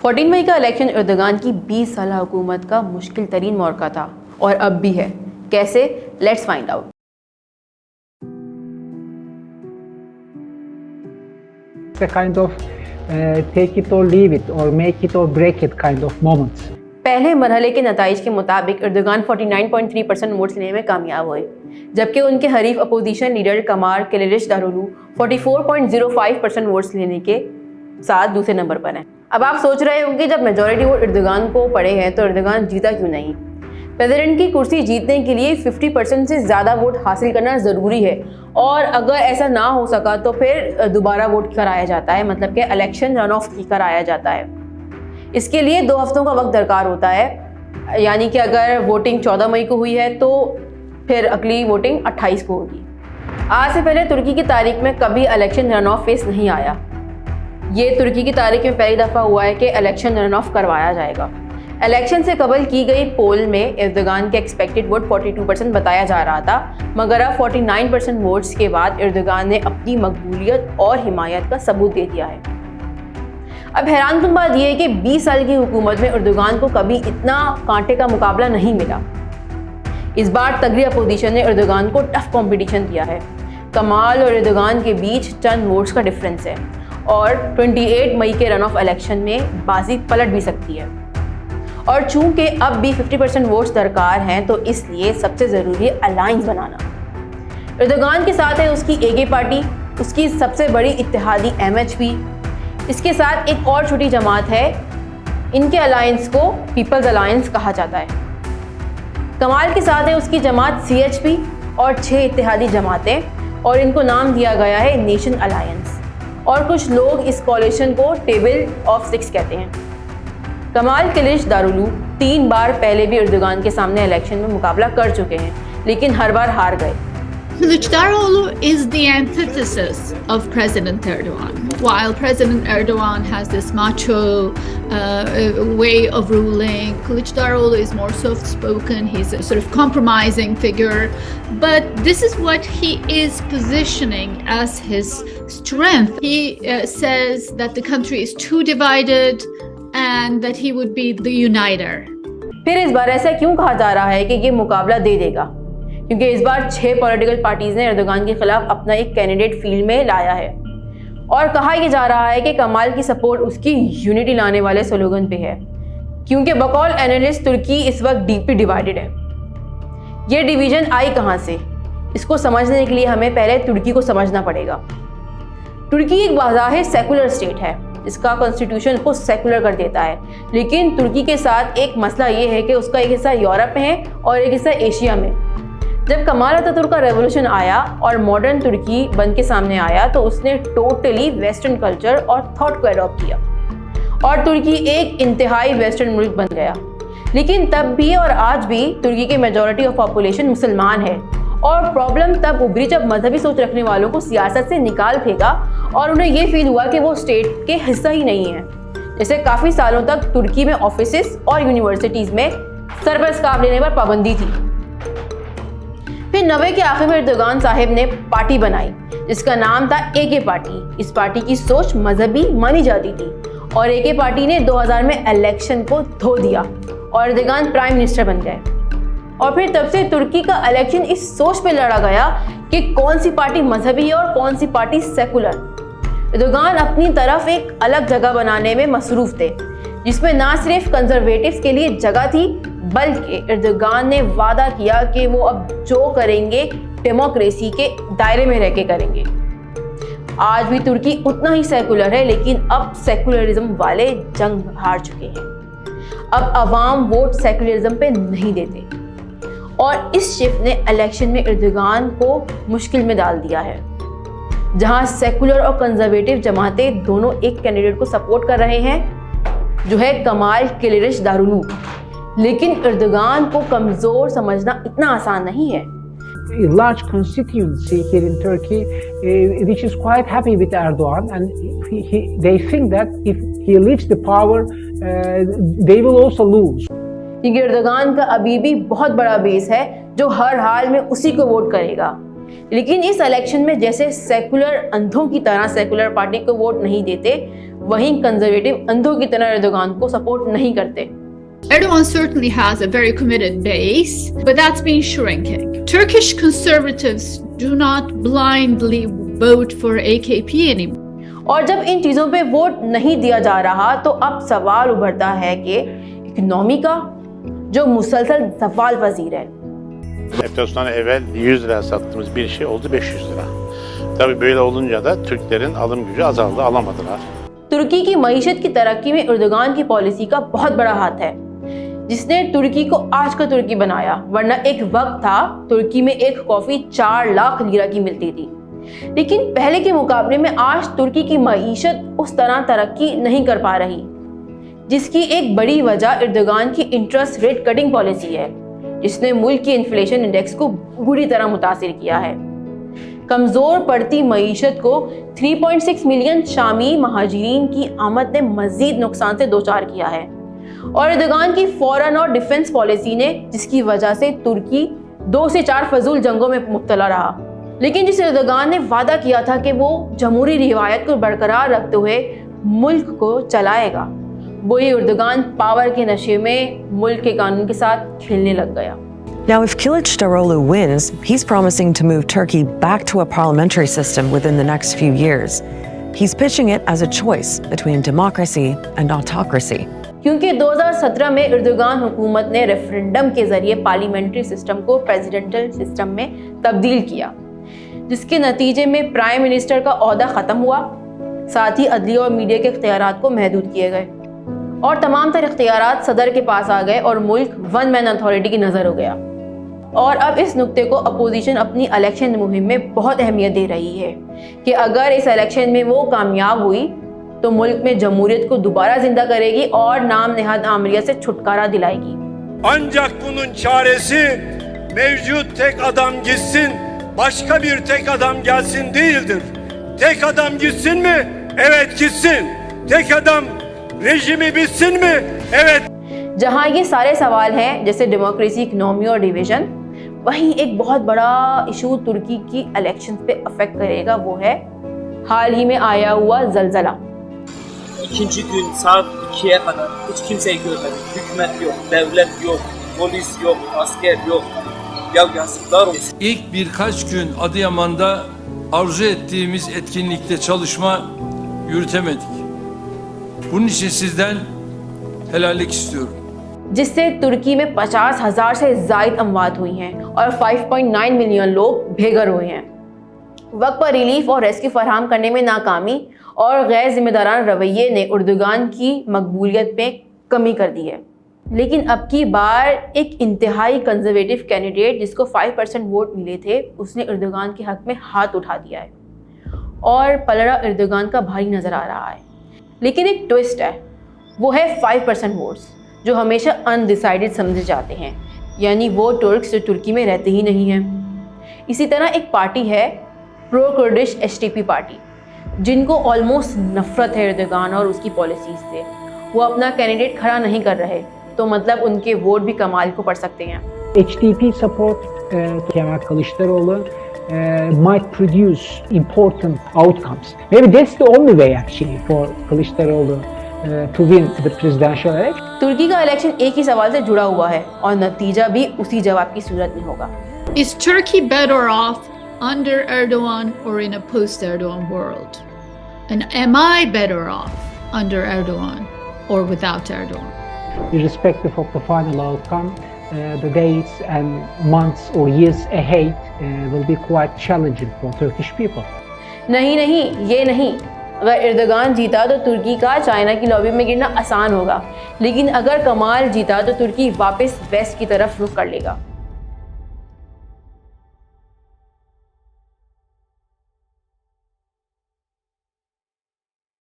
14 मई का election Erdogan की 20 साल हुकूमत का मुश्किल तरीन मौका था और अब भी है। कैसे? Let's find out. A kind of take it or leave it or make it or break it kind of moment. पहले मरहले के नताइज के मुताबिक एर्दोगान 49.3% वोट्स लेने में कामयाब हुए, जबकि उनके हरीफ अपोजिशन लीडर कमाल किलिचदारोग्लू 44.05% वोट्स लेने के साथ दूसरे नंबर पर हैं। अब आप सोच रहे होंगे जब मेजॉरिटी वोट एर्दोगान को पड़े हैं तो एर्दोगान जीता क्यों नहीं? प्रेसिडेंट की कुर्सी जीतने के लिए 50% से ज़्यादा वोट हासिल करना ज़रूरी है और अगर ऐसा ना हो सका तो फिर दोबारा वोट कराया जाता है, मतलब कि इलेक्शन रन ऑफ कराया जाता है। इसके लिए 2 हफ्तों का वक्त दरकार होता है, यानी कि अगर वोटिंग 14 मई को हुई है तो फिर अगली वोटिंग 28 को होगी। आज से पहले तुर्की की तारीख में कभी इलेक्शन रन ऑफ फेस नहीं आया। ये तुर्की की तारीख में पहली दफ़ा हुआ है कि इलेक्शन रन ऑफ करवाया जाएगा। इलेक्शन से कबल की गई पोल में एर्दोगान के एक्सपेक्टेड वोट 42% बताया जा रहा था, मगर अब 49% वोट्स के बाद एर्दोगान ने अपनी मकबूलियत और हिमायत का सबूत दे दिया है। अब हैरानकुन बात यह है कि 20 साल की हुकूमत में एर्दोगान को कभी इतना कांटे का मुकाबला नहीं मिला। इस बार तगड़ी अपोजिशन ने एर्दोगान को टफ कंपटीशन दिया है। कमाल और एर्दोगान के बीच चंद वोट्स का डिफरेंस है और 28 मई के रन ऑफ इलेक्शन में बाजी पलट भी सकती है। और चूंकि अब भी 50% वोट्स दरकार हैं तो इसलिए सबसे ज़रूरी है अलायंस बनाना। एर्दोगान के साथ है उसकी एके पार्टी, उसकी सबसे बड़ी इत्तेहादी MHP, इसके साथ एक और छोटी जमात है। इनके अलायंस को पीपल्स अलायंस कहा जाता है। कमाल के साथ है उसकी जमात CHP और 6 इत्तेहादी जमातें और इनको नाम दिया गया है नेशन अलायंस, और कुछ लोग इस कोalition को टेबल ऑफ 6 कहते हैं। कमाल किलिचदारोग्लू 3 बार पहले भी एर्दोगान के सामने इलेक्शन में मुकाबला कर चुके हैं, लेकिन हर बार हार गए। Kılıçdaroğlu is the antithesis of President Erdogan. While President Erdogan has this macho way of ruling, Kılıçdaroğlu is more soft-spoken. He's a sort of compromising figure. But this is what he is positioning as his strength. He says that the country is too divided and that he would be the uniter. फिर इस बार ऐसा क्यों कहा जा रहा है कि ये मुकाबला दे देगा? क्योंकि इस बार 6 पॉलिटिकल पार्टीज ने एर्दोगान के खिलाफ अपना एक कैंडिडेट फील्ड में लाया है और कहा यह जा रहा है कि कमाल की सपोर्ट उसकी यूनिटी लाने वाले स्लोगन पे है, क्योंकि बकौल एनालिस्ट तुर्की इस वक्त डीपली डिवाइडेड है। ये डिवीजन आई कहां से? इसको समझने के लिए हमें पहले तुर्की को समझना पड़ेगा। तुर्की एक बाज़ाहिर सेकुलर स्टेट है, इसका कॉन्स्टिट्यूशन उसको सेकुलर कर देता है, लेकिन तुर्की के साथ एक मसला ये है कि उसका एक हिस्सा यूरोप में है और एक हिस्सा एशिया में। जब कमाल अतातुर्क का रेवोल्यूशन आया और मॉडर्न तुर्की बन के सामने आया तो उसने टोटली वेस्टर्न कल्चर और थॉट को अडॉप्ट किया और तुर्की एक इंतहाई वेस्टर्न मुल्क बन गया। लेकिन तब भी और आज भी तुर्की के मेजॉरिटी ऑफ पॉपुलेशन मुसलमान है और प्रॉब्लम तब उभरी जब मजहबी सोच रखने वालों को सियासत से निकाल फेंका और उन्हें ये फील हुआ कि वो स्टेट के हिस्सा ही नहीं है। जैसे काफ़ी सालों तक तुर्की में ऑफिसेस और यूनिवर्सिटीज़ में सर पर स्कार्फ लेने पर पाबंदी थी। फिर 90 के आखिर में एर्दोगान साहिब ने पार्टी बनाई जिसका नाम था एके पार्टी। इस पार्टी की सोच मजहबी मानी जाती थी और एके पार्टी ने 2000 में इलेक्शन को धो दिया और एर्दोगान प्राइम मिनिस्टर बन गए। और फिर तब से तुर्की का इलेक्शन इस सोच पे लड़ा गया कि कौन सी पार्टी मजहबी है और कौन सी पार्टी सेकुलर। एर्दोगान अपनी तरफ एक अलग जगह बनाने में मसरूफ थे, जिसमें ना सिर्फ कंजर्वेटिव्स के लिए जगह थी बल्कि एर्दोगान ने वादा किया कि वो अब जो करेंगे डेमोक्रेसी के दायरे में रह के करेंगे। आज भी तुर्की उतना ही सेकुलर है, लेकिन अब सेकुलरिज्म वाले जंग हार चुके हैं। अब अवाम वोट सेकुलरिज्म पे नहीं देते और इस शिफ्ट ने इलेक्शन में एर्दोगान को मुश्किल में डाल दिया है। जहां सेकुलर और कंजर्वेटिव जमातें दोनों एक कैंडिडेट को सपोर्ट कर रहे हैं जो है कमाल किलिचदारोग्लू, लेकिन एर्दोगान को कमजोर समझना इतना आसान नहीं है। A large constituency here in Turkey, which is quite happy with Erdogan, and they think that if he leaves the power, they will also lose. क्योंकि एर्दोगान का अभी भी बहुत बड़ा बेस है जो हर हाल में उसी को वोट करेगा। लेकिन इस इलेक्शन में जैसे सेकुलर अंधों की तरह सेकुलर पार्टी को वोट नहीं देते, वहीं कंजर्वेटिव अंधों की तरह एर्दोगान को सपोर्ट नहीं करते। Erdogan certainly has a very committed base, but that's been shrinking. Turkish conservatives do not blindly vote for AKP anymore. और जब इन चीजों पे वोट नहीं दिया जा रहा तो अब सवाल उभरता है कि इकोनॉमी का, जो मुसलसल सवाल वजीर है। Enflasyondan evvel 100 lira sattığımız bir şey oldu 500 lira. Tabii böyle olunca da Türklerin alım gücü azaldı, alamadılar. तुर्की की मईशत की तरक्की में एर्दोगान की पॉलिसी का बहुत बड़ा हाथ है, जिसने तुर्की को आज का तुर्की बनाया। वरना एक वक्त था तुर्की में एक कॉफी 4 लाख लीरा की मिलती थी, लेकिन पहले के मुकाबले में आज तुर्की की मईशत उस तरह तरक्की नहीं कर पा रही, जिसकी एक बड़ी वजह एर्दोगान की इंटरेस्ट रेट कटिंग पॉलिसी है, जिसने मुल्क की इन्फ्लेशन इंडेक्स को बुरी तरह मुतासिर किया है। कमज़ोर पड़ती मईशत को 3.6 मिलियन शामी महाजिरीन की आमद ने मज़ीद नुकसान से दोचार किया है, और एर्दोगान की फॉरेन और डिफेंस पॉलिसी ने, जिसकी वजह से तुर्की 2 से 4 फजूल जंगों में मुब्तला रहा। लेकिन जिस एर्दोगान ने वादा किया था कि वो जमहूरी रिवायत को बरकरार रखते हुए मुल्क को चलाएगा, वही एर्दोगान पावर के नशे में मुल्क के कानून के साथ खेलने लग गया। Now, if Kılıçdaroğlu wins, he's promising to move Turkey back to a parliamentary system within the next few years. He's pitching it as a choice between democracy and autocracy. क्योंकि 2017 में एर्दोगान हुकूमत ने रेफरेंडम के जरिए parliamentary system को presidential system में तब्दील किया, जिसके नतीजे में प्राइम मिनिस्टर का ओहदा ख़त्म हुआ, साथ ही अदलिया और मीडिया के इख्तियारात को महदूद किए गए और तमाम तर इख्तियारात सदर के पास आ गए और मुल्क वन मैन अथॉरिटी की नज़र हो गया। और अब इस नुक्ते को अपोजिशन अपनी इलेक्शन मुहिम में बहुत अहमियत दे रही है कि अगर इस इलेक्शन में वो कामयाब हुई तो मुल्क में जमहूरियत को दोबारा जिंदा करेगी और नाम नेहाद आमरियत से छुटकारा दिलाएगी। Ancak bunun çaresi mevcut tek adam gitsin, başka bir tek adam gelsin değildir. Tek adam gitsin mi? Evet gitsin. Tek adam rejimi bitsin mi? Evet. जहाँ ये सारे सवाल हैं जैसे डेमोक्रेसी, इकोनॉमी और डिवीजन, वहीं एक बहुत बड़ा इशू तुर्की की इलेक्शन पे अफेक्ट करेगा, वो है हाल ही में आया हुआ जलजला। İkinci gün saat 2'ye kadar hiç kimseyi görmedim. Hükümet yok, devlet yok, polis yok, asker yok. Ya yazıklar olsun. İlk birkaç gün Adıyaman'da arzu ettiğimiz etkinlikte çalışma yürütemedik. Bunun için sizden helallik istiyorum. जिससे तुर्की में 50,000 से ज़ायद अमवात हुई हैं और 5.9 million लोग बेघर हुए हैं। वक्त पर रिलीफ और रेस्क्यू फराहम करने में नाकामी और गैर जिम्मेदाराना रवैये ने एर्दोगान की मकबूलियत में कमी कर दी है। लेकिन अब की बार एक इंतहाई कंजर्वेटिव कैंडिडेट जिसको 5% वोट मिले थे, उसने एर्दोगान के हक़ में हाथ उठा दिया है और पलड़ा एर्दोगान का भारी नज़र आ रहा है। लेकिन एक ट्विस्ट है, वो है 5% वोट्स जो हमेशा अनडिसाइडेड समझे जाते हैं, यानी वो तुर्क्स जो तुर्की में रहते ही नहीं हैं। इसी तरह एक पार्टी है प्रो कुर्दिश HDP पार्टी, जिनको ऑलमोस्ट नफरत है एर्दोगान और उसकी पॉलिसीज़ से। वो अपना कैंडिडेट खड़ा नहीं कर रहे, तो मतलब उनके वोट भी कमाल को पड़ सकते हैं। HDP support Kemal Kılıçdaroğlu might produce important outcomes. Maybe that's the only way actually for Kılıçdaroğlu to win the presidential election. तुर्की का इलेक्शन एक ही सवाल से जुड़ा हुआ है और नतीजा भी उसी जवाब की सूरत में होगा। Is Turkey better off under Erdogan or in a post-Erdogan world? And am I better off under Erdogan or without Erdogan? Irrespective of the final outcome, the days and months or years ahead will be quite challenging for Turkish people. नहीं, ये नहीं। अगर Erdogan जीता तो तुर्की का China की lobby में गिरना आसान होगा, लेकिन अगर कमाल जीता तो तुर्की वापस वेस्ट की तरफ रुख कर लेगा।